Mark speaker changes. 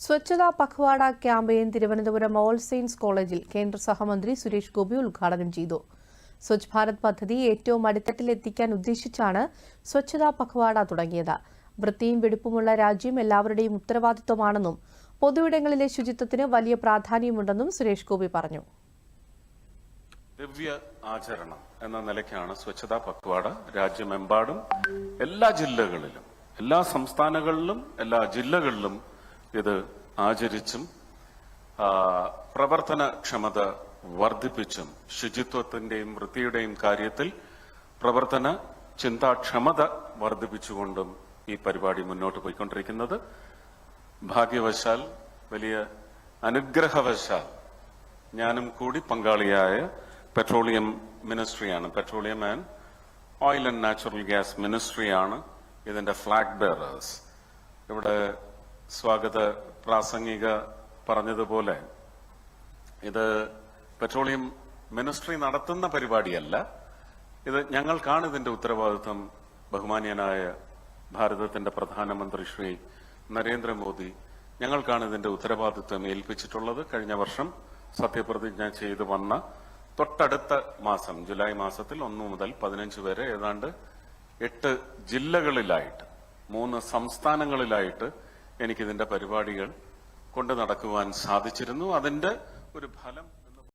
Speaker 1: സ്വച്ഛതാ Pakhwada campaign Thiruvananthapuram All Saints കോളേജിൽ കേന്ദ്ര സഹമന്ത്രി സുരേഷ് ഗോപി ഉദ്ഘാടനം ചെയ്തു. സ്വച്ഛ് ഭാരത് പദ്ധതി ഏറ്റവും അടിത്തട്ടിലെത്തിക്കാൻ ഉദ്ദേശിച്ചാണ് സ്വച്ഛതാ പഖ്വാഡ തുടങ്ങിയത്. വൃത്തിയും വെടിപ്പുമുള്ള രാജ്യം എല്ലാവരുടെയും ഉത്തരവാദിത്വമാണെന്നും പൊതുയിടങ്ങളിലെ ശുചിത്വത്തിന് വലിയ പ്രാധാന്യമുണ്ടെന്നും സുരേഷ് ഗോപി പറഞ്ഞു.
Speaker 2: ദിവ്യ ആചരണം എന്ന നിലയ്ക്കാണ് സ്വച്ഛതാ പഖ്വാഡ രാജ്യമെമ്പാടും എല്ലാ ജില്ലകളിലും, എല്ലാ സംസ്ഥാനങ്ങളിലും, എല്ലാ ജില്ലകളിലും ഇത് ആചരിച്ചും പ്രവർത്തനക്ഷമത വർദ്ധിപ്പിച്ചും ശുചിത്വത്തിന്റെയും വൃത്തിയുടെയും കാര്യത്തിൽ പ്രവർത്തന ചിന്താക്ഷമത വർദ്ധിപ്പിച്ചുകൊണ്ടും ഈ പരിപാടി മുന്നോട്ട് പോയിക്കൊണ്ടിരിക്കുന്നത്. ഭാഗ്യവശാൽ, വലിയ അനുഗ്രഹവശാൽ ഞാനും കൂടി പങ്കാളിയായ പെട്രോളിയം മിനിസ്ട്രിയാണ്, petroleum and oil and natural gas മിനിസ്ട്രിയാണ് ഇതിന്റെ ഫ്ലാഗ് ബെയറേഴ്സ്. ഇവിടെ സ്വാഗത പ്രാസംഗിക പറഞ്ഞതുപോലെ ഇത് പെട്രോളിയം മിനിസ്ട്രി നടത്തുന്ന പരിപാടിയല്ല. ഇത് ഞങ്ങൾക്കാണ് ഇതിന്റെ ഉത്തരവാദിത്വം. ബഹുമാന്യനായ ഭാരതത്തിന്റെ പ്രധാനമന്ത്രി ശ്രീ നരേന്ദ്രമോദി ഞങ്ങൾക്കാണ് ഇതിന്റെ ഉത്തരവാദിത്വം ഏൽപ്പിച്ചിട്ടുള്ളത്. കഴിഞ്ഞ വർഷം സത്യപ്രതിജ്ഞ ചെയ്തു വന്ന തൊട്ടടുത്ത മാസം ജൂലൈ മാസത്തിൽ 1 മുതൽ 15 വരെ ഏതാണ്ട് 8 ജില്ലകളിലായിട്ട് 3 സംസ്ഥാനങ്ങളിലായിട്ട് എനിക്കിതിന്റെ പരിപാടികൾ കൊണ്ടു നടക്കുവാൻ സാധിച്ചിരുന്നു. അതിന്റെ ഒരു ഫലം